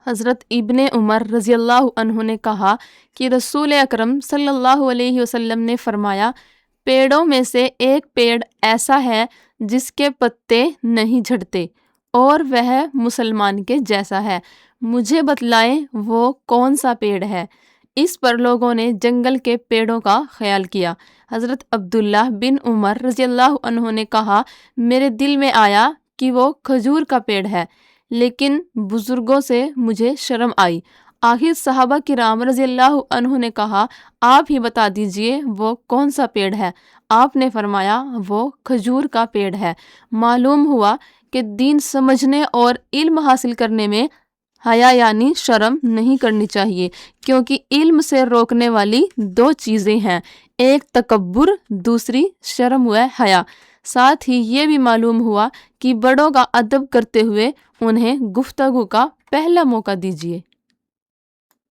حضرت ابن عمر رضی اللہ عنہ نے کہا کہ رسول اکرم صلی اللہ علیہ وسلم نے فرمایا، پیڑوں میں سے ایک پیڑ ایسا ہے جس کے پتے نہیں جھڑتے اور وہ مسلمان کے جیسا ہے، مجھے بتلائیں وہ کون سا پیڑ ہے۔ اس پر لوگوں نے جنگل کے پیڑوں کا خیال کیا۔ حضرت عبداللہ بن عمر رضی اللہ عنہ نے کہا، میرے دل میں آیا کہ وہ کھجور کا پیڑ ہے، لیکن بزرگوں سے مجھے شرم آئی۔ آخر صحابہ کرام رضی اللہ عنہ نے کہا، آپ ہی بتا دیجئے وہ کون سا پیڑ ہے۔ آپ نے فرمایا، وہ کھجور کا پیڑ ہے۔ معلوم ہوا کہ دین سمجھنے اور علم حاصل کرنے میں حیا یعنی شرم نہیں کرنی چاہیے، کیونکہ علم سے روکنے والی دو چیزیں ہیں، ایک تکبر، دوسری شرم و حیا۔ ساتھ ہی یہ بھی معلوم ہوا کہ بڑوں کا ادب کرتے ہوئے انہیں گفتگو کا پہلا موقع دیجیے۔